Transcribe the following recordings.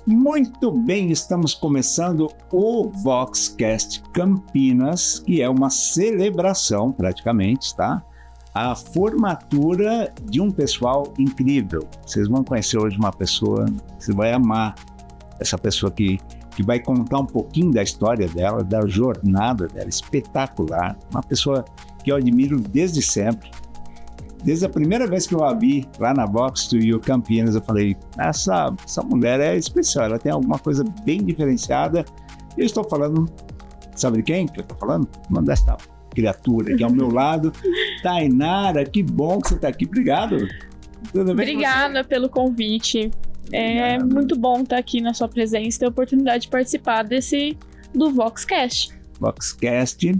Muito bem, estamos começando o Voxcast Campinas, que é uma celebração, praticamente, tá? A formatura de um pessoal incrível. Vocês vão conhecer hoje uma pessoa, você vai amar essa pessoa que vai contar um pouquinho da história dela, da jornada dela, espetacular. Uma pessoa que eu admiro desde sempre. Desde a primeira vez que eu a vi lá na Vox to You Campinas, eu falei, essa mulher é especial, ela tem alguma coisa bem diferenciada. Eu estou falando, sabe de quem que eu estou falando? Dessa criatura aqui ao meu lado. Tainara, que bom que você está aqui. Obrigado. Tudo bem? Obrigada pelo convite. É muito bom estar aqui na sua presença e ter a oportunidade de participar do Voxcast. Voxcast,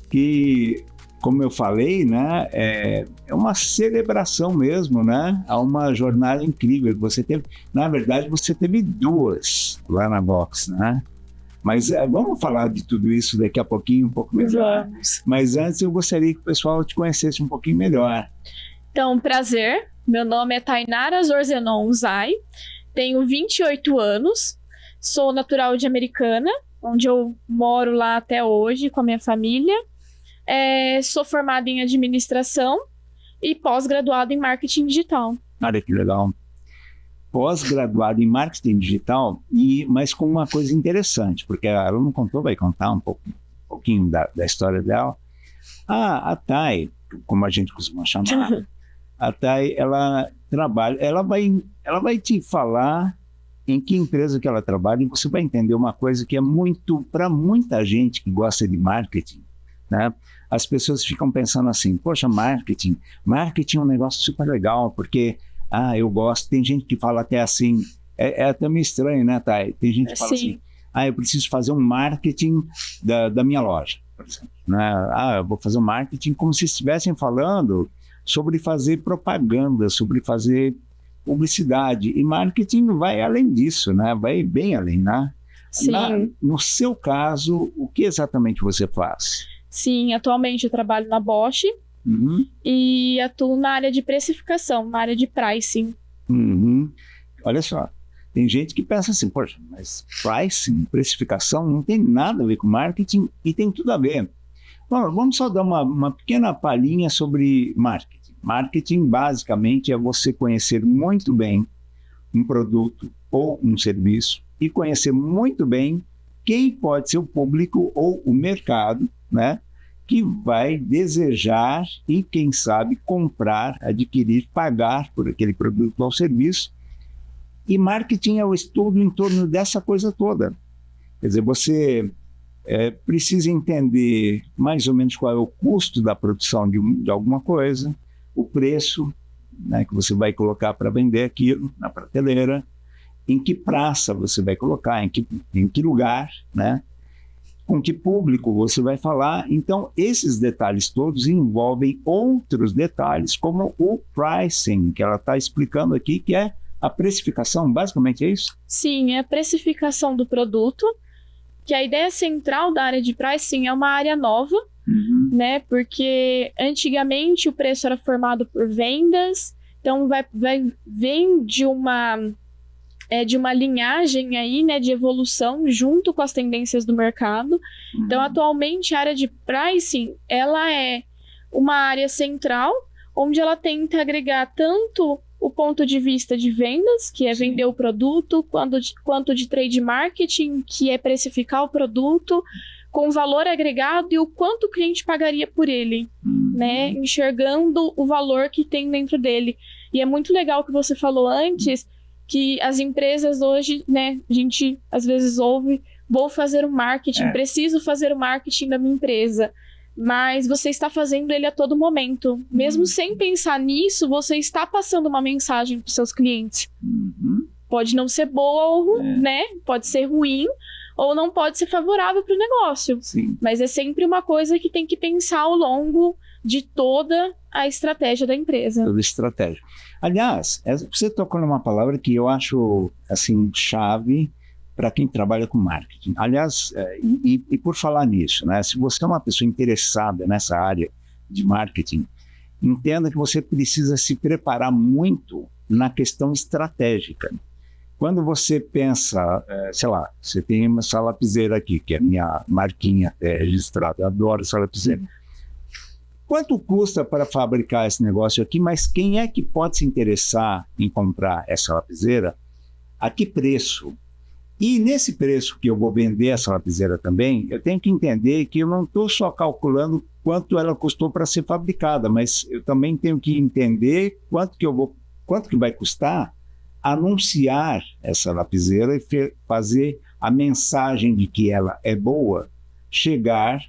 que, como eu falei, né, é uma celebração mesmo, né? Há uma jornada incrível que você teve. Na verdade, você teve duas lá na Vox, né? Mas vamos falar de tudo isso daqui a pouquinho, um pouco melhor. Vamos. Mas antes eu gostaria que o pessoal te conhecesse um pouquinho melhor. Então, prazer. Meu nome é Tainara Zorzenon Uzai. Tenho 28 anos. Sou natural de Americana, onde eu moro lá até hoje com a minha família. Sou formada em administração e pós-graduada em marketing digital. Olha que legal. Pós-graduada em marketing digital, mas com uma coisa interessante, porque ela não contou, vai contar um pouquinho da história dela. A Thay, como a gente costuma chamar, a Thay, ela trabalha, ela vai te falar em que empresa que ela trabalha, e você vai entender uma coisa que é muito, para muita gente que gosta de marketing, né? As pessoas ficam pensando assim, poxa, marketing é um negócio super legal, porque, eu gosto, tem gente que fala até assim, é até meio estranho, né, Thay? Tem gente que fala assim, eu preciso fazer um marketing da minha loja, por exemplo, né? Eu vou fazer um marketing como se estivessem falando sobre fazer propaganda, sobre fazer publicidade, e marketing vai além disso, né? Vai bem além, né? Sim. No seu caso, o que exatamente você faz? Sim, atualmente eu trabalho na Bosch e atuo na área de precificação, na área de pricing. Olha só, tem gente que pensa assim, poxa, mas pricing, precificação não tem nada a ver com marketing e tem tudo a ver. Bom, vamos só dar uma pequena palhinha sobre marketing. Marketing, basicamente, é você conhecer muito bem um produto ou um serviço e conhecer muito bem quem pode ser o público ou o mercado, né, que vai desejar e, quem sabe, comprar, adquirir, pagar por aquele produto ou serviço. E marketing é o estudo em torno dessa coisa toda. Quer dizer, você precisa entender mais ou menos qual é o custo da produção de alguma coisa, o preço, né, que você vai colocar para vender aquilo na prateleira, em que praça você vai colocar, em que lugar, né? Com que público você vai falar. Então, esses detalhes todos envolvem outros detalhes, como o pricing, que ela está explicando aqui, que é a precificação, basicamente é isso? Sim, é a precificação do produto, que a ideia central da área de pricing é uma área nova, né? Porque antigamente o preço era formado por vendas, então vem de uma linhagem aí, né, de evolução junto com as tendências do mercado. Então, atualmente, a área de pricing, ela é uma área central, onde ela tenta agregar tanto o ponto de vista de vendas, que é vender o produto, quanto de trade marketing, que é precificar o produto, com valor agregado e o quanto o cliente pagaria por ele, né, enxergando o valor que tem dentro dele. E é muito legal o que você falou antes, que as empresas hoje, né, a gente às vezes ouve, vou fazer o marketing, preciso fazer o marketing da minha empresa, mas você está fazendo ele a todo momento. Mesmo sem pensar nisso, você está passando uma mensagem para os seus clientes. Pode não ser boa ou né, pode ser ruim, ou não pode ser favorável para o negócio. Sim. Mas é sempre uma coisa que tem que pensar ao longo de toda a estratégia da empresa. Toda estratégia. Aliás, você tocou numa palavra que eu acho assim, chave para quem trabalha com marketing. Aliás, e por falar nisso, né, se você é uma pessoa interessada nessa área de marketing, entenda que você precisa se preparar muito na questão estratégica. Quando você pensa, sei lá, você tem essa lapiseira aqui, que é a minha marquinha até registrada, eu adoro essa lapiseira. Quanto custa para fabricar esse negócio aqui, mas quem é que pode se interessar em comprar essa lapiseira? A que preço? E nesse preço que eu vou vender essa lapiseira também, eu tenho que entender que eu não estou só calculando quanto ela custou para ser fabricada, mas eu também tenho que entender quanto que vai custar anunciar essa lapiseira e fazer a mensagem de que ela é boa chegar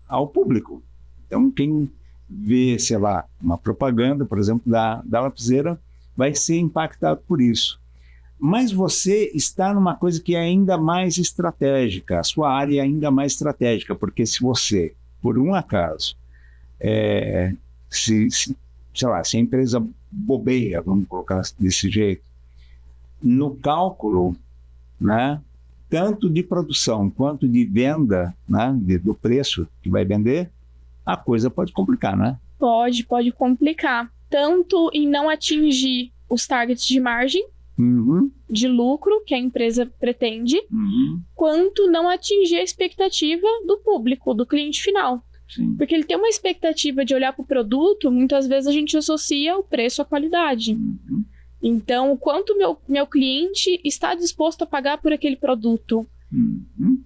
ao público. Então, quem vê, sei lá, uma propaganda, por exemplo, da lapiseira, vai ser impactado por isso. Mas você está numa coisa que é ainda mais estratégica, a sua área é ainda mais estratégica, porque se você, por um acaso, sei lá, se a empresa bobeia, vamos colocar desse jeito, no cálculo, né, tanto de produção quanto de venda, né, do preço que vai vender, a coisa pode complicar, né? Pode complicar. Tanto em não atingir os targets de margem, de lucro que a empresa pretende, quanto não atingir a expectativa do público, do cliente final. Sim. Porque ele tem uma expectativa de olhar para o produto, muitas vezes a gente associa o preço à qualidade. Então, o quanto meu cliente está disposto a pagar por aquele produto.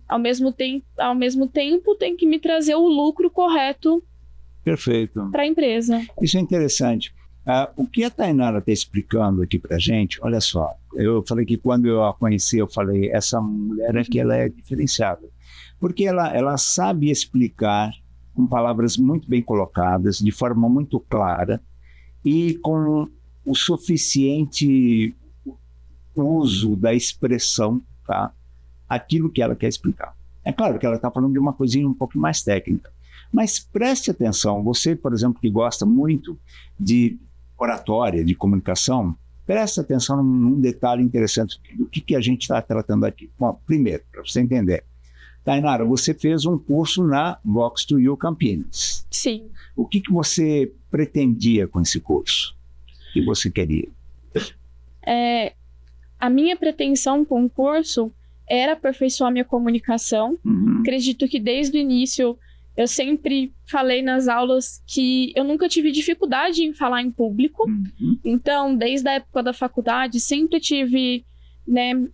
Ao mesmo tempo, tem que me trazer o lucro correto. Perfeito. Para a empresa. Isso é interessante. O que a Tainara está explicando aqui para a gente, olha só, eu falei que quando eu a conheci, eu falei, essa mulher aqui, ela é diferenciada. Porque ela sabe explicar com palavras muito bem colocadas, de forma muito clara e com o suficiente uso da expressão, tá? Aquilo que ela quer explicar. É claro que ela está falando de uma coisinha um pouco mais técnica, mas preste atenção, você, por exemplo, que gosta muito de oratória, de comunicação, preste atenção num detalhe interessante do que a gente está tratando aqui. Bom, primeiro, para você entender, Tainara, você fez um curso na Vox2U Campinas. Sim. O que você pretendia com esse curso? O que você queria? A minha pretensão com o curso era aperfeiçoar minha comunicação. Acredito que desde o início eu sempre falei nas aulas que eu nunca tive dificuldade em falar em público. Então, desde a época da faculdade, sempre tive, né,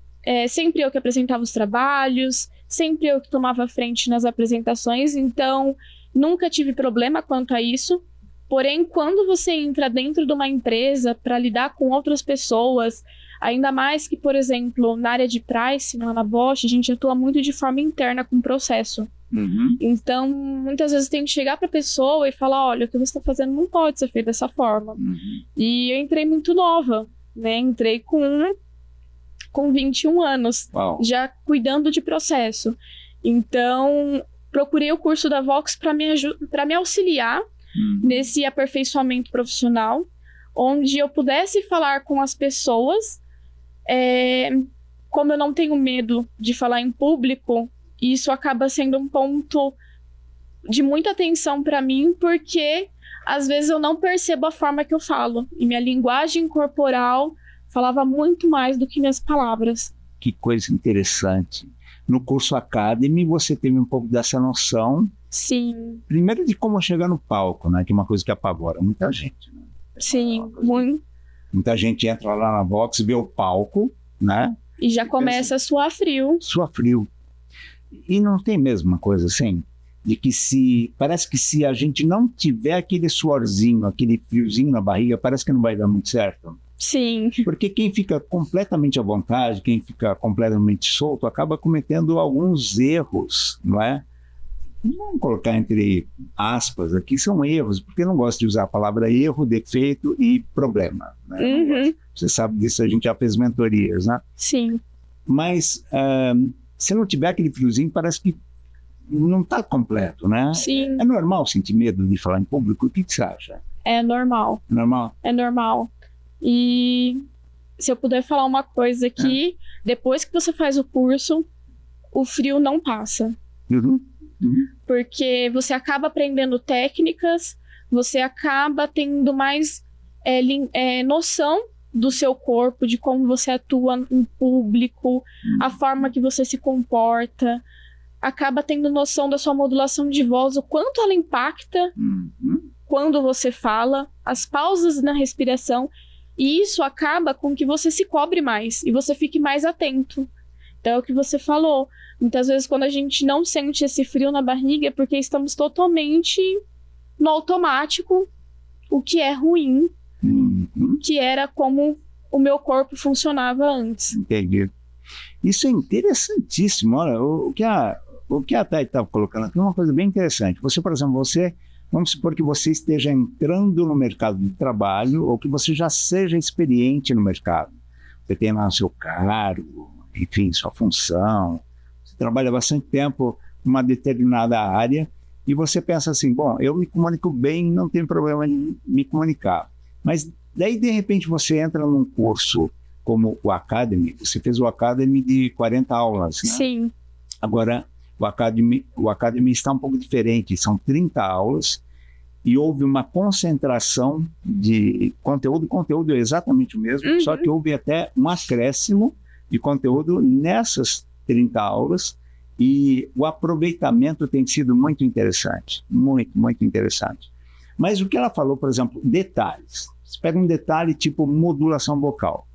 sempre eu que apresentava os trabalhos, sempre eu que tomava frente nas apresentações, então nunca tive problema quanto a isso. Porém, quando você entra dentro de uma empresa para lidar com outras pessoas, ainda mais que, por exemplo, na área de pricing, lá na Bosch, a gente atua muito de forma interna com o processo. Então, muitas vezes tem que chegar para a pessoa e falar, olha, o que você está fazendo não pode ser feito dessa forma. E eu entrei muito nova, né? Entrei com 21 anos, Uau. Já cuidando de processo. Então, procurei o curso da Vox para me auxiliar nesse aperfeiçoamento profissional, onde eu pudesse falar com as pessoas. Como eu não tenho medo de falar em público, isso acaba sendo um ponto de muita atenção para mim, porque às vezes eu não percebo a forma que eu falo, e minha linguagem corporal falava muito mais do que minhas palavras. Que coisa interessante. No curso Academy, você teve um pouco dessa noção. Sim. Primeiro de como chegar no palco, né? Que é uma coisa que apavora muita gente. Né? Sim, muito. Muita gente entra lá na Vox, vê o palco, né? E já começa a suar frio. Suar frio. E não tem mesmo uma coisa assim? De que parece que se a gente não tiver aquele suorzinho, aquele friozinho na barriga, parece que não vai dar muito certo. Sim. Porque quem fica completamente à vontade, quem fica completamente solto, acaba cometendo alguns erros, não é? Vamos colocar entre aspas aqui, são erros, porque eu não gosto de usar a palavra erro, defeito e problema. Né? Você sabe disso, a gente já fez mentorias, né? Sim. Mas se não tiver aquele friozinho, parece que não está completo, né? Sim. É normal sentir medo de falar em público? O que você acha? É normal. Normal? É normal. E se eu puder falar uma coisa aqui, depois que você faz o curso, o frio não passa. Porque você acaba aprendendo técnicas, você acaba tendo mais noção do seu corpo, de como você atua em público, a forma que você se comporta, acaba tendo noção da sua modulação de voz, o quanto ela impacta quando você fala, as pausas na respiração, e isso acaba com que você se cobre mais e você fique mais atento. Então é o que você falou. Muitas vezes quando a gente não sente esse frio na barriga é porque estamos totalmente no automático, o que é ruim, que era como o meu corpo funcionava antes. Entendi. Isso é interessantíssimo. Olha, o que a Thay estava colocando aqui é uma coisa bem interessante. Você, por exemplo, vamos supor que você esteja entrando no mercado de trabalho ou que você já seja experiente no mercado. Você tem lá o seu cargo, enfim, sua função. Você trabalha bastante tempo numa determinada área e você pensa assim, bom, eu me comunico bem, não tem problema em me comunicar. Mas daí, de repente, você entra num curso como o Academy. Você fez o Academy de 40 aulas, né? Sim. Agora, o Academy está um pouco diferente. São 30 aulas e houve uma concentração de conteúdo. O conteúdo é exatamente o mesmo, só que houve até um acréscimo de conteúdo nessas 30 aulas e o aproveitamento tem sido muito interessante. Muito, muito interessante. Mas o que ela falou, por exemplo, detalhes. Você pega um detalhe tipo modulação vocal.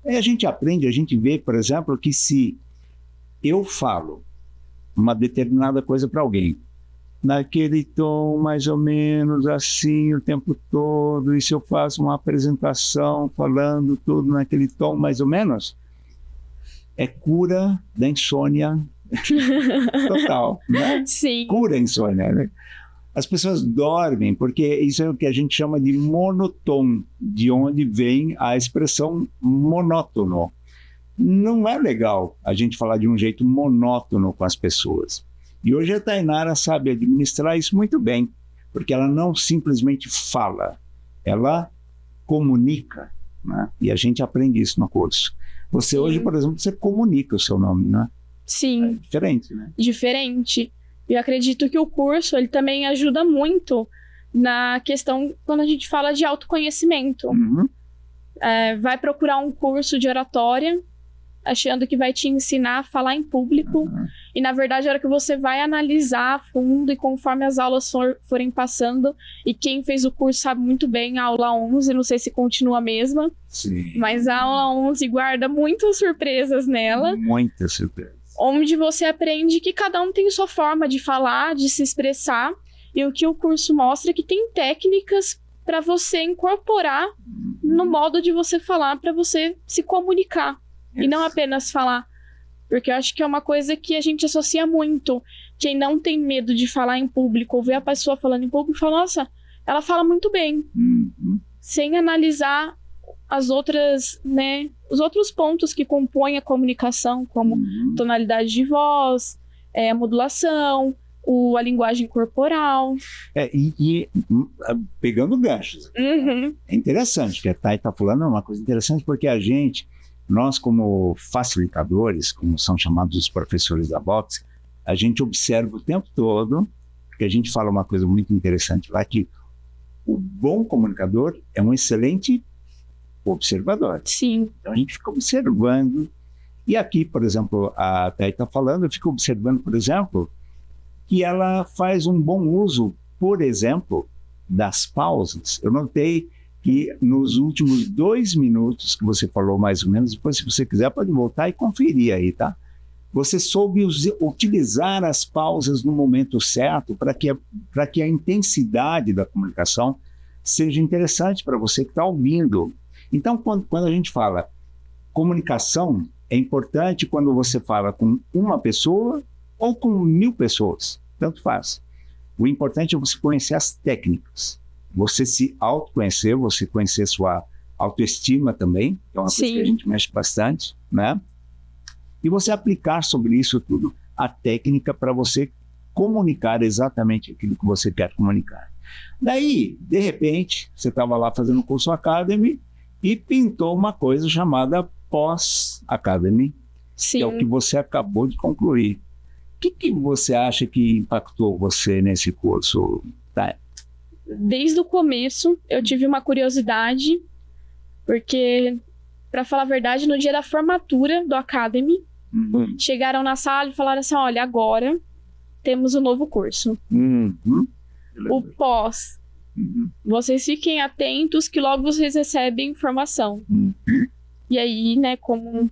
Aí a gente aprende, a gente vê, por exemplo, que se eu falo uma determinada coisa para alguém, naquele tom mais ou menos assim o tempo todo, e se eu faço uma apresentação falando tudo naquele tom mais ou menos, é cura da insônia total, né? Sim. Cura a insônia, né? As pessoas dormem porque isso é o que a gente chama de monotom, de onde vem a expressão monótono. Não é legal a gente falar de um jeito monótono com as pessoas. E hoje a Tainara sabe administrar isso muito bem, porque ela não simplesmente fala, ela comunica, né? E a gente aprende isso no curso. Você hoje, por exemplo, você comunica o seu nome, né? Sim. É diferente, né? Diferente. Eu acredito que o curso, ele também ajuda muito na questão, quando a gente fala de autoconhecimento. Vai procurar um curso de oratória, achando que vai te ensinar a falar em público, e na verdade a hora que você vai analisar a fundo, e conforme as aulas forem passando, e quem fez o curso sabe muito bem a aula 11, não sei se continua a mesma, Sim. Mas a aula 11 guarda muitas surpresas nela. Muitas surpresas. Onde você aprende que cada um tem sua forma de falar, de se expressar, e o que o curso mostra é que tem técnicas para você incorporar no modo de você falar, para você se comunicar, e não apenas falar. Porque eu acho que é uma coisa que a gente associa muito. Quem não tem medo de falar em público, ou ver a pessoa falando em público, fala, nossa, ela fala muito bem. Sem analisar as outras, né, os outros pontos que compõem a comunicação, como tonalidade de voz, a modulação, a linguagem corporal. Pegando ganchos. É interessante, que a Thay está falando, é uma coisa interessante, porque nós como facilitadores, como são chamados os professores da boxe, a gente observa o tempo todo, porque a gente fala uma coisa muito interessante lá, que o bom comunicador é um excelente observador. Sim. Então a gente fica observando. E aqui, por exemplo, a Thay está falando, eu fico observando, por exemplo, que ela faz um bom uso, por exemplo, das pausas. Eu notei que nos últimos 2 minutos que você falou mais ou menos, depois se você quiser pode voltar e conferir aí, tá? Você soube utilizar as pausas no momento certo para que a intensidade da comunicação seja interessante para você que está ouvindo. Então, quando a gente fala comunicação, é importante quando você fala com uma pessoa ou com 1000 pessoas, tanto faz. O importante é você conhecer as técnicas, você se autoconhecer, você conhecer sua autoestima também, que é uma coisa que a gente mexe bastante, né? E você aplicar sobre isso tudo a técnica para você comunicar exatamente aquilo que você quer comunicar. Daí, de repente, você estava lá fazendo o curso Academy e pintou uma coisa chamada Pós-Academy, que é o que você acabou de concluir. O que você acha que impactou você nesse curso, Thay? desde o começo, eu tive uma curiosidade, porque, para falar a verdade, no dia da formatura do Academy, chegaram na sala e falaram assim, olha, agora temos um novo curso. O pós. Vocês fiquem atentos que logo vocês recebem informação. E aí, né, como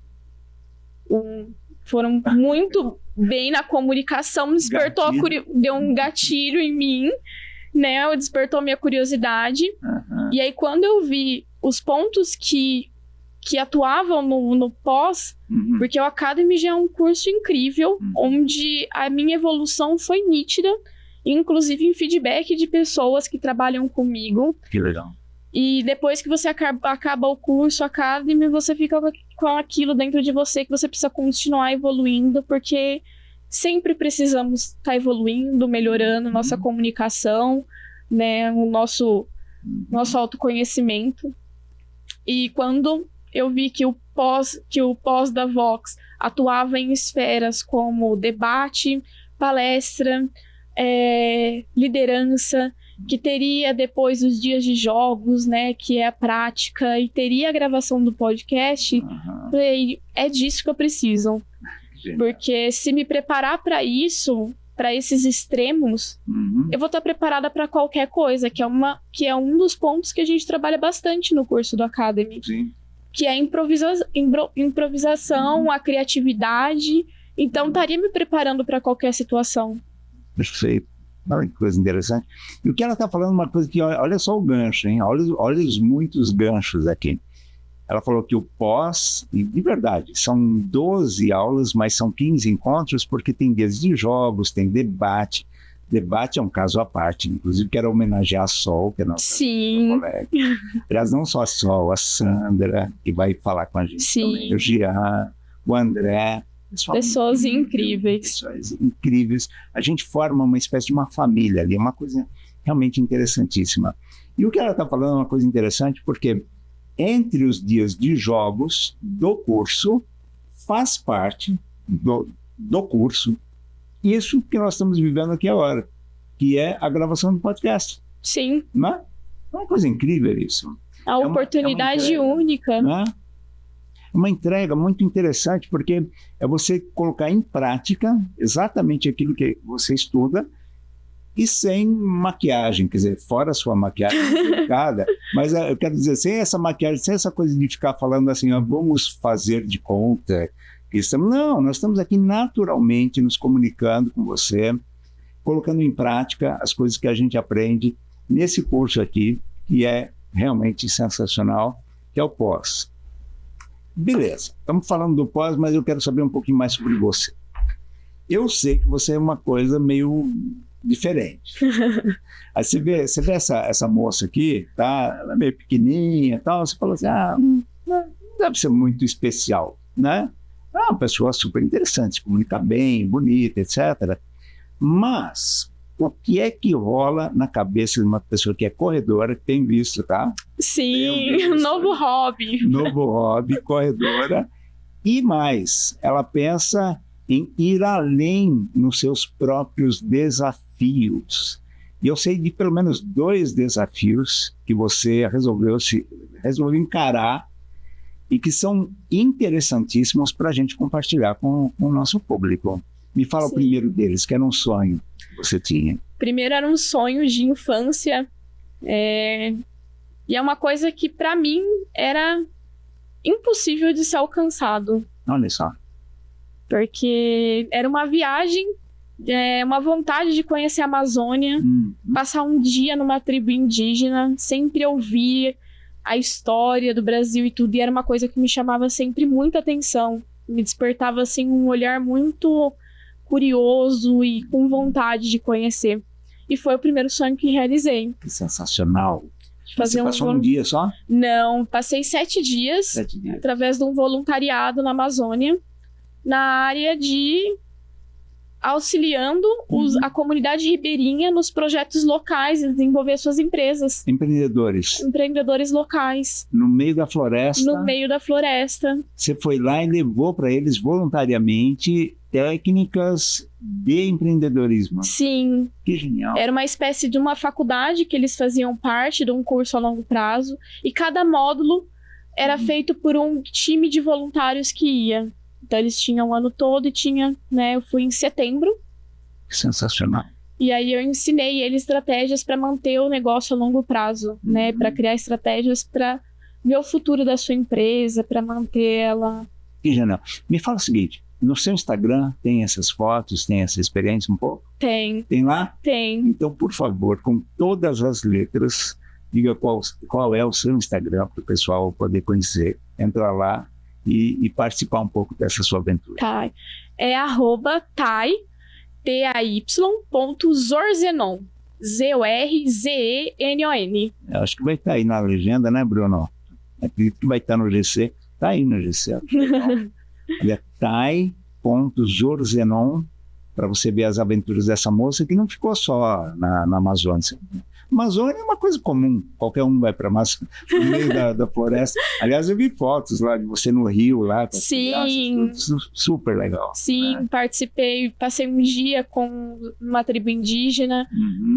foram muito bem na comunicação, despertou deu um gatilho em mim, né, despertou minha curiosidade. E aí, quando eu vi os pontos que atuavam no pós, porque o Academy já é um curso incrível, onde a minha evolução foi nítida, inclusive em feedback de pessoas que trabalham comigo. Que legal. E depois que você acaba o curso Academy, você fica com aquilo dentro de você que você precisa continuar evoluindo, porque sempre precisamos estar evoluindo, melhorando nossa comunicação, né, o nosso autoconhecimento. E quando eu vi que o pós da Vox atuava em esferas como debate, palestra, liderança, que teria depois os dias de jogos, né, que é a prática, e teria a gravação do podcast, falei, é disso que eu preciso. Porque se me preparar para isso, para esses extremos, eu vou estar preparada para qualquer coisa, que é um dos pontos que a gente trabalha bastante no curso do Academy. Sim. Que é a improvisação, a criatividade. Então, estaria me preparando para qualquer situação. Perfeito. Olha que coisa interessante. E o que ela está falando é uma coisa que, olha só o gancho, hein? Olha os muitos ganchos aqui. Ela falou que o pós, e de verdade, são 12 aulas, mas são 15 encontros, porque tem dias de jogos, tem debate. Debate é um caso à parte, inclusive quero homenagear a Sol, que é nossa colega. Aliás, não só a Sol, a Sandra, que vai falar com a gente também, o Jean, o André. Pessoas incríveis. Pessoas incríveis. A gente forma uma espécie de uma família ali, uma coisa realmente interessantíssima. E o que ela está falando é uma coisa interessante, porque entre os dias de jogos do curso, faz parte do curso isso que nós estamos vivendo aqui agora, que é a gravação do podcast. Sim. Não é? É uma coisa incrível isso. A oportunidade única. Não é? Uma entrega muito interessante, porque é você colocar em prática exatamente aquilo que você estuda e sem maquiagem, quer dizer, fora a sua maquiagem complicada, mas eu quero dizer, sem essa maquiagem, sem essa coisa de ficar falando assim, vamos fazer de conta. Não, nós estamos aqui naturalmente nos comunicando com você, colocando em prática as coisas que a gente aprende nesse curso aqui, que é realmente sensacional, que é o pós. Beleza, estamos falando do pós, mas eu quero saber um pouquinho mais sobre você. Eu sei que você é uma coisa meio diferente. Aí você vê essa moça aqui, tá? Ela é meio pequenininha e tal, você fala assim, não deve ser muito especial, né? É uma pessoa super interessante, se comunica bem, bonita, etc. Mas o que é que rola na cabeça de uma pessoa que é corredora, que tem visto, tá? Sim, novo hobby. Novo hobby, corredora. E mais, ela pensa em ir além nos seus próprios desafios. E eu sei de pelo menos 2 desafios que você resolveu encarar e que são interessantíssimos para a gente compartilhar com o nosso público. Me fala o primeiro deles, que era um sonho que você tinha. Primeiro era um sonho de infância, e é uma coisa que para mim era impossível de ser alcançado. Olha só. Porque era uma viagem, uma vontade de conhecer a Amazônia, passar um dia numa tribo indígena, sempre ouvir a história do Brasil e tudo, e era uma coisa que me chamava sempre muita atenção, me despertava assim um olhar muito curioso e com vontade de conhecer. E foi o primeiro sonho que realizei. Que sensacional. Você passou um dia só? Não, passei 7 dias, 7 dias, através de um voluntariado na Amazônia, na área de auxiliando a comunidade ribeirinha nos projetos locais e desenvolver suas empresas. Empreendedores locais. No meio da floresta. No meio da floresta. Você foi lá e levou para eles voluntariamente técnicas de empreendedorismo. Sim. Que genial. Era uma espécie de uma faculdade que eles faziam parte de um curso a longo prazo. E cada módulo era feito por um time de voluntários que ia. Então, eles tinham o ano todo e tinha, né? Eu fui em setembro. Sensacional. E aí eu ensinei eles estratégias para manter o negócio a longo prazo, né? Para criar estratégias para ver o futuro da sua empresa, para manter ela. Que genial. Me fala o seguinte, no seu Instagram tem essas fotos, tem essa experiência um pouco? Tem. Tem lá? Tem. Então, por favor, com todas as letras, diga qual é o seu Instagram para o pessoal poder conhecer. Entra lá e participar um pouco dessa sua aventura. Tá. É @tai, tay.zorzenon. ZORZENON. Eu acho que vai estar aí na legenda, né, Bruno? Acredito que vai estar no GC. Está aí no GC. Olha, tay.zorzenon, para você ver as aventuras dessa moça que não ficou só na Amazônia. Amazônia é uma coisa comum, qualquer um vai para no meio da floresta. Aliás, eu vi fotos lá de você no Rio, lá. Sim. Crianças, super legal. Sim, né? Participei, passei um dia com uma tribo indígena,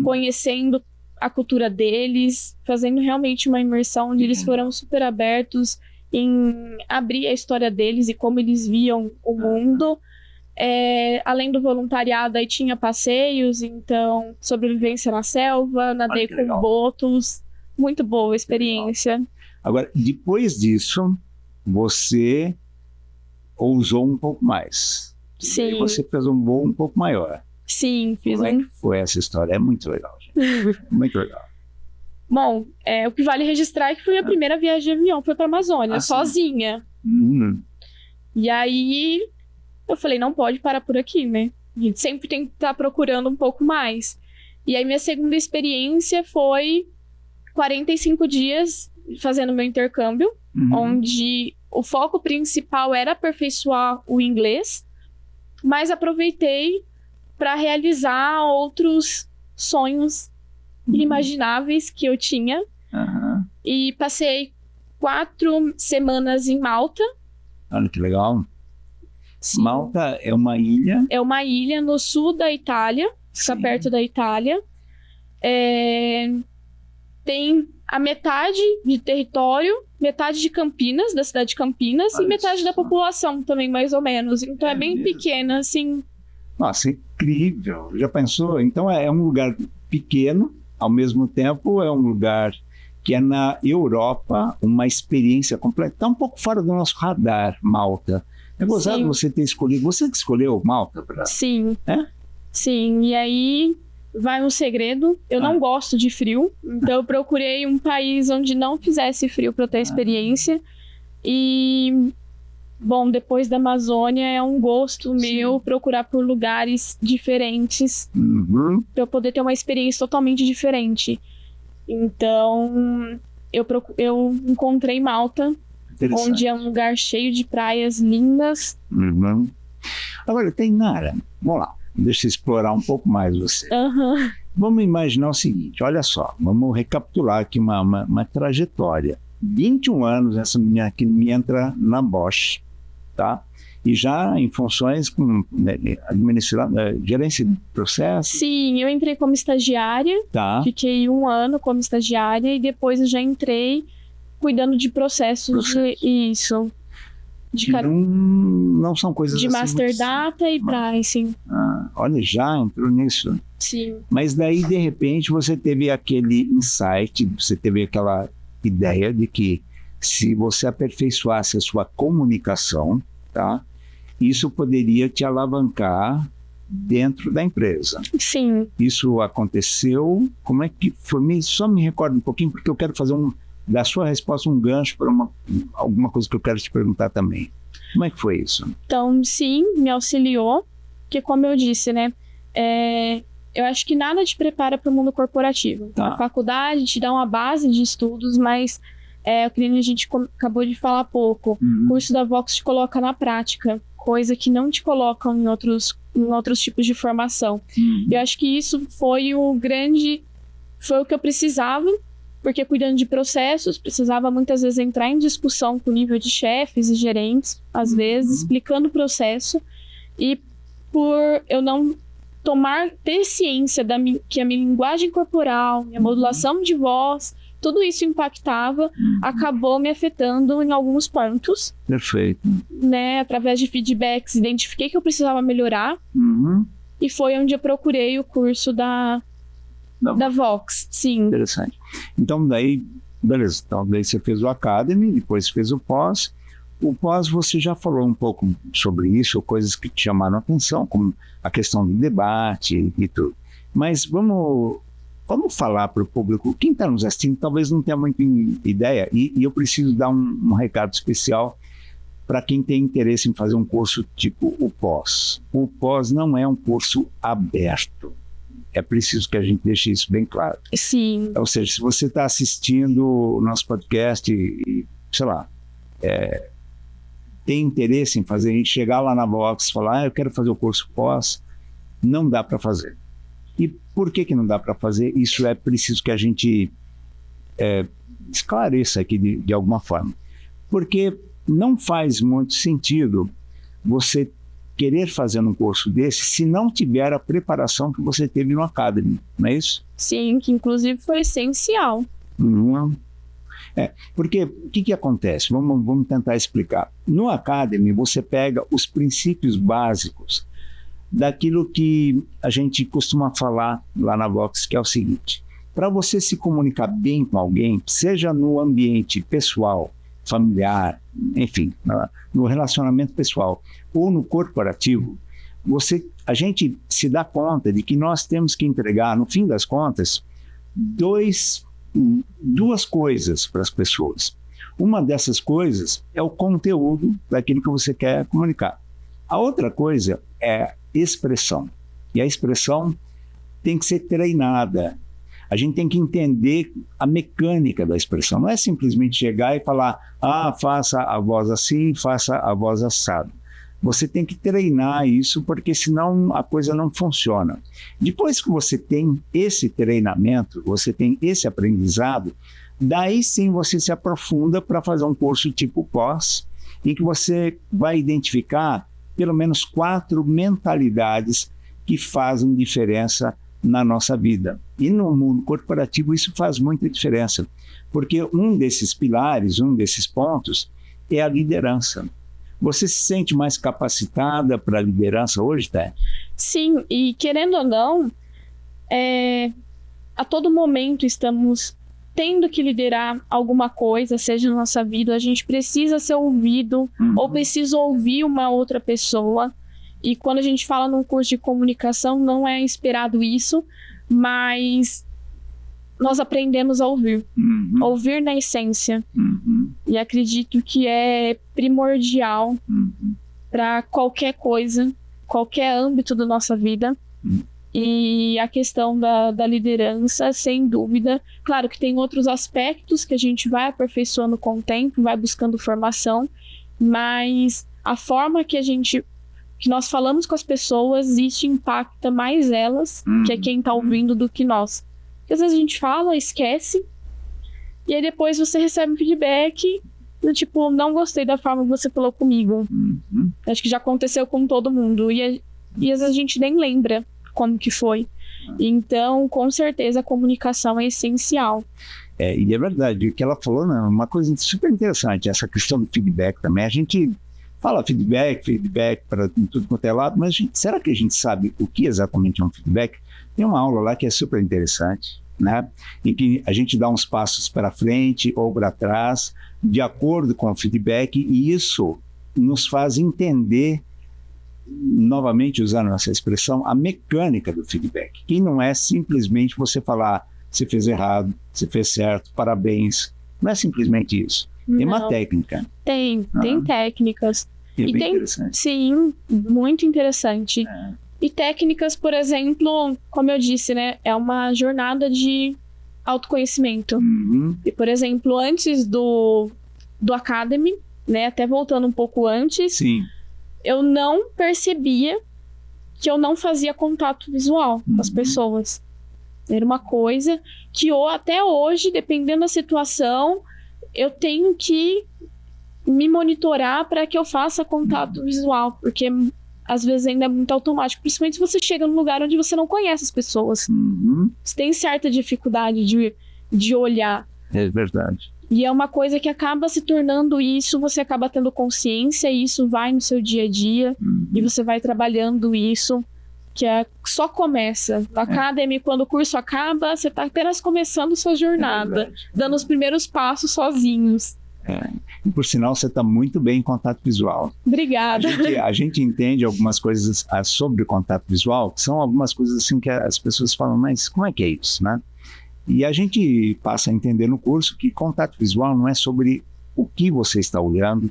conhecendo a cultura deles, fazendo realmente uma imersão onde eles foram super abertos em abrir a história deles e como eles viam o mundo. Além do voluntariado, aí tinha passeios, então, sobrevivência na selva, nadei com botos. Muito boa a experiência. Agora, depois disso, você ousou um pouco mais. Sim. E aí você fez um voo um pouco maior. Sim, fiz Como é que foi essa história? É muito legal, gente. Muito legal. Bom, o que vale registrar é que foi a primeira viagem de avião, foi para a Amazônia, sozinha. E aí eu falei, não pode parar por aqui, né? A gente sempre tem que estar procurando um pouco mais. E aí minha segunda experiência foi 45 dias fazendo meu intercâmbio, onde o foco principal era aperfeiçoar o inglês, mas aproveitei para realizar outros sonhos inimagináveis que eu tinha. E passei 4 semanas em Malta. Olha que legal. Sim. Malta é uma ilha? É uma ilha no sul da Itália, fica perto da Itália. Tem a metade de território, metade de Campinas, da cidade de Campinas, e metade da população também, mais ou menos. Então é bem pequena, assim. Nossa, incrível. Já pensou? Então é um lugar pequeno, ao mesmo tempo é um lugar que é na Europa, uma experiência completa. Está um pouco fora do nosso radar, Malta. É gozado você ter escolhido. Você que escolheu Malta para... Sim. É? Sim, e aí vai um segredo. Eu não gosto de frio, então eu procurei um país onde não fizesse frio para ter experiência. E, bom, depois da Amazônia é um gosto meu procurar por lugares diferentes para eu poder ter uma experiência totalmente diferente. Então, eu encontrei Malta, onde é um lugar cheio de praias lindas. Agora, Tainara, vamos lá, deixa eu explorar um pouco mais você. Vamos imaginar o seguinte, olha só, vamos recapitular aqui uma trajetória. 21 anos essa menina aqui me entra na Bosch, tá? E já em funções com gerência de processo? Sim, eu entrei como estagiária, fiquei 1 ano como estagiária e depois eu já entrei cuidando de processos. Isso. Não são coisas de assim Master Data e Pricing. Olha, já entrou nisso. Sim. Mas daí, de repente, você teve aquele insight, você teve aquela ideia de que se você aperfeiçoasse a sua comunicação, tá? Isso poderia te alavancar dentro da empresa. Sim. Isso aconteceu? Como é que foi? Só me recorda um pouquinho, porque eu quero fazer da sua resposta um gancho para alguma coisa que eu quero te perguntar também. Como é que foi isso? Então, sim, me auxiliou, porque como eu disse, né, eu acho que nada te prepara para o mundo corporativo. A faculdade te dá uma base de estudos, mas o que a gente acabou de falar há pouco, o curso da Vox te coloca na prática, coisa que não te colocam em outros tipos de formação. Eu acho que isso foi o que eu precisava, porque cuidando de processos, precisava muitas vezes entrar em discussão com o nível de chefes e gerentes, às vezes, explicando o processo. E por eu não ter ciência que a minha linguagem corporal, minha modulação de voz, tudo isso impactava, acabou me afetando em alguns pontos. Perfeito. Né? Através de feedbacks, identifiquei que eu precisava melhorar. E foi onde eu procurei o curso da Vox. Sim. Interessante. Então, daí, beleza. Então, daí você fez o Academy, depois fez o pós. O pós, você já falou um pouco sobre isso, coisas que te chamaram a atenção, como a questão do debate e tudo. Mas vamos falar para o público, quem está nos assistindo talvez não tenha muita ideia, e eu preciso dar um recado especial para quem tem interesse em fazer um curso tipo o pós. O pós não é um curso aberto. É preciso que a gente deixe isso bem claro. Sim. Ou seja, se você está assistindo o nosso podcast e, sei lá, tem interesse em fazer, chegar lá na Vox e falar, eu quero fazer o curso pós, não dá para fazer. E por que não dá para fazer? Isso é preciso que a gente esclareça aqui de alguma forma. Porque não faz muito sentido você querer fazer um curso desse se não tiver a preparação que você teve no Academy, não é isso? Sim, que inclusive foi essencial. Porque o que acontece? Vamos tentar explicar. No Academy, você pega os princípios básicos daquilo que a gente costuma falar lá na Vox, que é o seguinte: para você se comunicar bem com alguém, seja no ambiente pessoal, familiar, enfim, no relacionamento pessoal ou no corporativo, a gente se dá conta de que nós temos que entregar, no fim das contas, duas coisas para as pessoas. Uma dessas coisas é o conteúdo daquilo que você quer comunicar. A outra coisa é expressão. E a expressão tem que ser treinada. A gente tem que entender a mecânica da expressão. Não é simplesmente chegar e falar, faça a voz assim, faça a voz assado. Você tem que treinar isso, porque senão a coisa não funciona. Depois que você tem esse treinamento, você tem esse aprendizado, daí sim você se aprofunda para fazer um curso tipo pós, em que você vai identificar pelo menos 4 mentalidades que fazem diferença na nossa vida. E no mundo corporativo isso faz muita diferença, porque um desses pilares, um desses pontos é a liderança. Você se sente mais capacitada para a liderança hoje, Té? Sim, e querendo ou não, a todo momento estamos tendo que liderar alguma coisa, seja na nossa vida, a gente precisa ser ouvido, ou precisa ouvir uma outra pessoa. E quando a gente fala num curso de comunicação, não é esperado isso, mas nós aprendemos a ouvir. Ouvir na essência. E acredito que é primordial para qualquer coisa, qualquer âmbito da nossa vida. E a questão da liderança, sem dúvida. Claro que tem outros aspectos que a gente vai aperfeiçoando com o tempo, vai buscando formação, mas a forma que nós falamos com as pessoas, isso impacta mais elas, que é quem está ouvindo, do que nós. Porque às vezes a gente fala, esquece, e aí depois você recebe um feedback do tipo, não gostei da forma que você falou comigo. Acho que já aconteceu com todo mundo. E às vezes a gente nem lembra como que foi. Então, com certeza, a comunicação é essencial. E é verdade, o que ela falou, né, uma coisa super interessante, essa questão do feedback também. A gente fala feedback para tudo quanto é lado, mas será que a gente sabe o que exatamente é um feedback? Tem uma aula lá que é super interessante, né, em que a gente dá uns passos para frente ou para trás, de acordo com o feedback, e isso nos faz entender, novamente usando essa expressão, a mecânica do feedback, que não é simplesmente você falar, você fez errado, você fez certo, parabéns. Não é simplesmente isso. Tem uma técnica. Tem técnicas. E bem interessante. Sim, muito interessante. E técnicas, por exemplo, como eu disse, né, é uma jornada de autoconhecimento. E, por exemplo, antes do Academy, né, até voltando um pouco antes, eu não percebia que eu não fazia contato visual com as pessoas. Era uma coisa que até hoje, dependendo da situação, eu tenho que me monitorar para que eu faça contato visual, porque às vezes ainda é muito automático, principalmente se você chega num lugar onde você não conhece as pessoas. Você tem certa dificuldade de olhar. É verdade. E é uma coisa que acaba se tornando isso, você acaba tendo consciência, e isso vai no seu dia a dia, e você vai trabalhando isso, que só começa. Na Academy, quando o curso acaba, você está apenas começando sua jornada, dando os primeiros passos sozinhos. E por sinal, você está muito bem em contato visual. Obrigada. A gente entende algumas coisas sobre contato visual, que são algumas coisas assim que as pessoas falam, mas como é que é isso, né? E a gente passa a entender no curso que contato visual não é sobre o que você está olhando,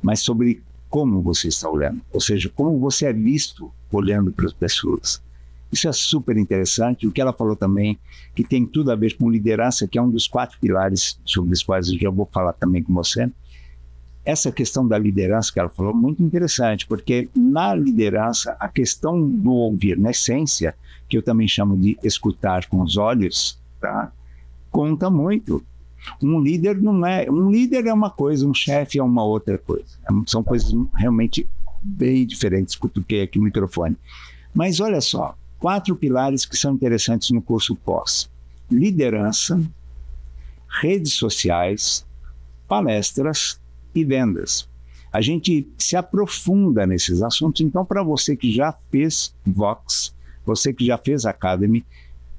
mas sobre como você está olhando. Ou seja, como você é visto olhando para as pessoas. Isso é super interessante. O que ela falou também, que tem tudo a ver com liderança, que é um dos 4 pilares sobre os quais eu já vou falar também com você. Essa questão da liderança que ela falou, muito interessante, porque na liderança, a questão do ouvir, na essência, que eu também chamo de escutar com os olhos, tá? Conta muito. Um líder é uma coisa, um chefe é uma outra coisa. São coisas realmente bem diferentes. Cutuquei aqui o microfone. Mas olha só, 4 pilares que são interessantes no curso pós: liderança, redes sociais, palestras e vendas. A gente se aprofunda nesses assuntos. Então, para você que já fez Vox, você que já fez Academy,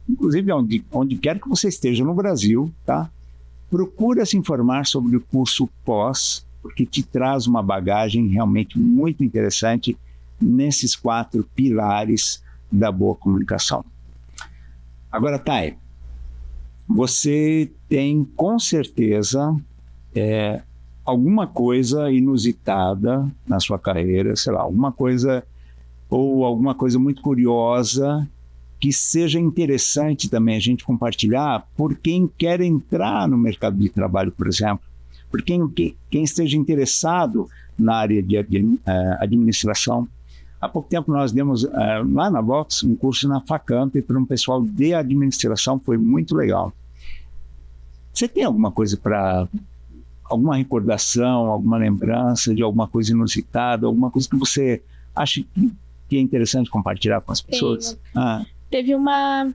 inclusive onde quer que você esteja no Brasil, tá? Procura se informar sobre o curso pós, porque te traz uma bagagem realmente muito interessante nesses 4 pilares da boa comunicação. Agora, Thay, você tem com certeza alguma coisa inusitada na sua carreira, sei lá, alguma coisa muito curiosa que seja interessante também a gente compartilhar por quem quer entrar no mercado de trabalho, por exemplo, por quem esteja interessado na área de administração. Há pouco tempo nós demos lá na Vox um curso na Facamp para um pessoal de administração, foi muito legal. Você tem alguma coisa alguma recordação, alguma lembrança de alguma coisa inusitada, alguma coisa que você acha que é interessante compartilhar com as pessoas? Teve uma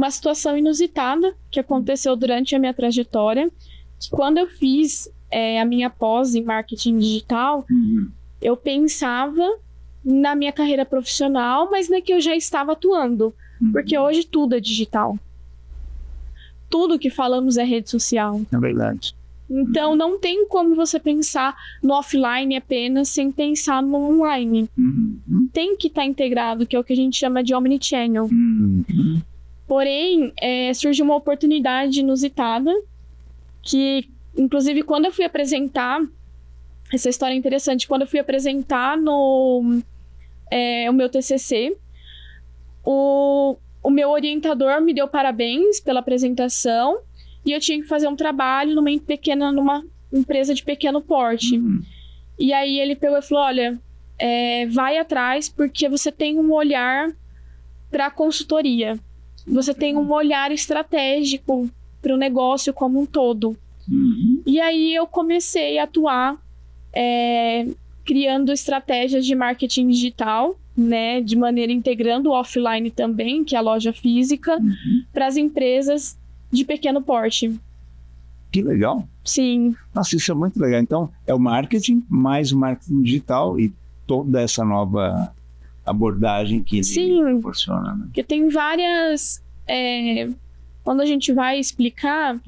situação inusitada que aconteceu durante a minha trajetória. Quando eu fiz a minha pós em marketing digital, eu pensava na minha carreira profissional, mas na que eu já estava atuando. Porque hoje tudo é digital. Tudo que falamos é rede social. É verdade. Então, não tem como você pensar no offline apenas sem pensar no online. Tem que estar integrado, que é o que a gente chama de omnichannel. Porém, surgiu uma oportunidade inusitada que, inclusive, quando eu fui apresentar, essa história é interessante, quando eu fui apresentar o meu TCC, o meu orientador me deu parabéns pela apresentação, e eu tinha que fazer um trabalho numa empresa de pequeno porte. E aí ele pegou e falou, olha, vai atrás porque você tem um olhar para a consultoria. Você tem um olhar estratégico para o negócio como um todo. E aí eu comecei a atuar criando estratégias de marketing digital, né, de maneira integrando o offline também, que é a loja física, para as empresas de pequeno porte. Que legal. Sim. Nossa, isso é muito legal. Então, é o marketing mais o marketing digital e toda essa nova abordagem que ele proporciona. Né? Porque tem várias... quando a gente vai explicar,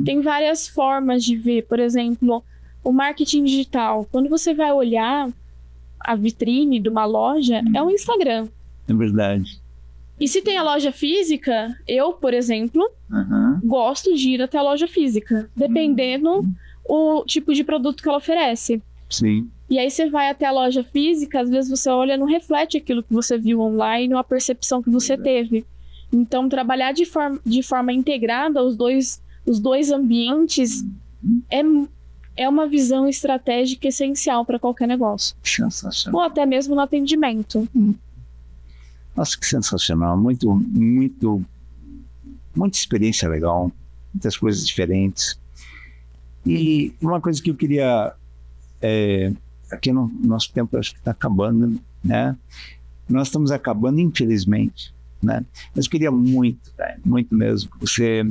tem várias formas de ver. Por exemplo, o marketing digital. Quando você vai olhar a vitrine de uma loja, é um Instagram. É verdade. E se tem a loja física, eu, por exemplo, gosto de ir até a loja física, dependendo o tipo de produto que ela oferece. Sim. E aí você vai até a loja física, às vezes você olha, não reflete aquilo que você viu online ou a percepção que você teve. Então, trabalhar de forma integrada os dois ambientes é uma visão estratégica essencial para qualquer negócio. Sensacional. Ou até mesmo no atendimento. Nossa, que sensacional. Muita experiência legal. Muitas coisas diferentes. E uma coisa que eu queria... aqui no nosso tempo, acho que está acabando. né? Nós estamos acabando, infelizmente, né? Mas eu queria muito, muito mesmo, que você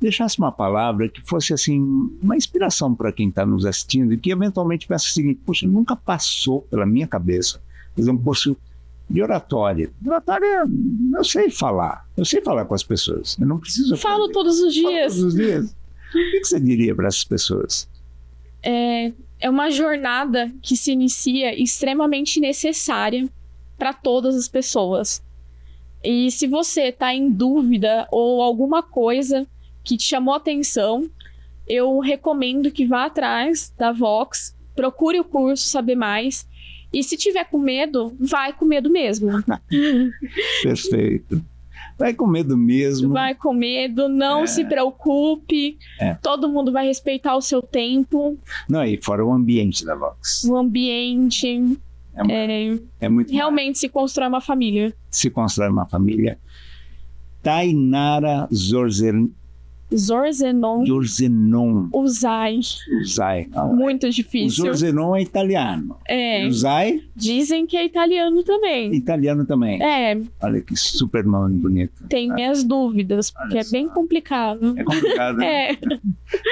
deixasse uma palavra que fosse assim, uma inspiração para quem está nos assistindo e que eventualmente pensa o seguinte: poxa, nunca passou pela minha cabeça fazer um curso de oratória. Oratória, eu sei falar com as pessoas, eu não preciso aprender. Falo todos os dias. Todos os dias. O que você diria para essas pessoas? É uma jornada que se inicia extremamente necessária para todas as pessoas. E se você está em dúvida ou alguma coisa que te chamou a atenção, eu recomendo que vá atrás da Vox, procure o curso, saber mais. E se tiver com medo, vai com medo mesmo. Perfeito. Vai com medo mesmo. Vai com medo, não se preocupe. Todo mundo vai respeitar o seu tempo. Não, e fora o ambiente da Vox. O ambiente. É muito realmente se constrói uma família. Se constrói uma família. Tainara Zorzenon. Uzai. Muito difícil. O Zorzenon é italiano. Uzai? Dizem que é italiano também. Italiano também. Olha que super nome bonito. Tem minhas dúvidas, porque é bem complicado. É complicado, né?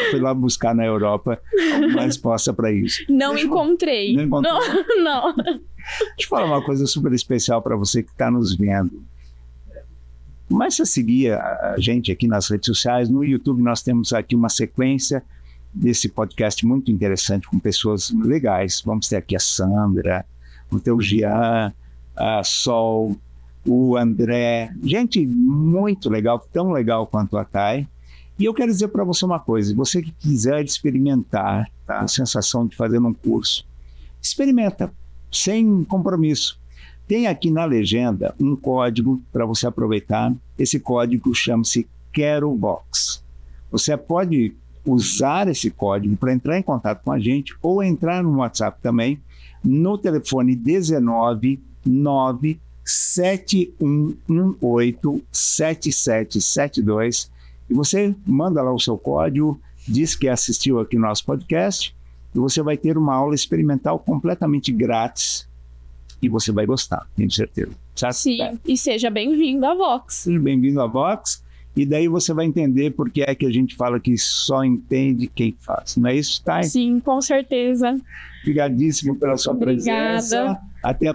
Fui lá buscar na Europa alguma resposta para isso. Não encontrei. Não. Deixa eu falar uma coisa super especial para você que está nos vendo. Comece a seguir a gente aqui nas redes sociais. No YouTube nós temos aqui uma sequência desse podcast muito interessante com pessoas legais. Vamos ter aqui a Sandra, vamos ter o Jean, a Sol, o André. Gente muito legal, tão legal quanto a Thay. E eu quero dizer para você uma coisa: você que quiser experimentar a sensação de fazer um curso, experimenta, sem compromisso. Tem aqui na legenda um código para você aproveitar. Esse código chama-se QueroVox. Você pode usar esse código para entrar em contato com a gente ou entrar no WhatsApp também, no telefone 19 97118 7772. E você manda lá o seu código, diz que assistiu aqui o nosso podcast e você vai ter uma aula experimental completamente grátis. E você vai gostar, tenho certeza. Certo? Sim, e seja bem-vindo à Vox. Seja bem-vindo à Vox. E daí você vai entender por que é que a gente fala que só entende quem faz. Não é isso, Thay? Sim, com certeza. Obrigadíssimo pela sua presença. Até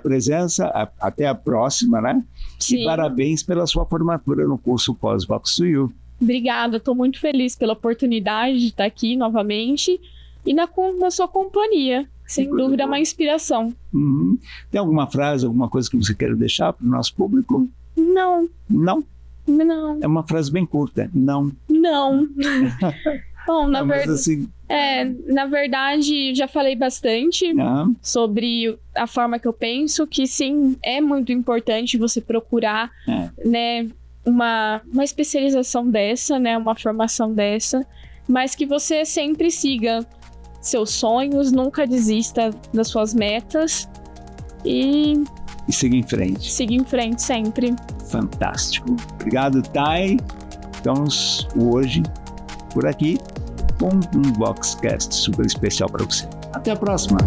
a próxima, né? Sim. E parabéns pela sua formatura no curso Pós-Vox to You. Obrigada, estou muito feliz pela oportunidade de estar aqui novamente e na sua companhia. Sem dúvida, é uma inspiração. Tem alguma frase, alguma coisa que você queira deixar para o nosso público? Não. Não? Não. É uma frase bem curta. Não. Não. Bom, na verdade, já falei bastante sobre a forma que eu penso, que sim, é muito importante você procurar né, uma especialização dessa, né, uma formação dessa, mas que você sempre siga seus sonhos, nunca desista das suas metas e siga em frente. Siga em frente sempre. Fantástico. Obrigado, Thay. Estamos hoje por aqui com um Voxcast super especial para você. Até a próxima.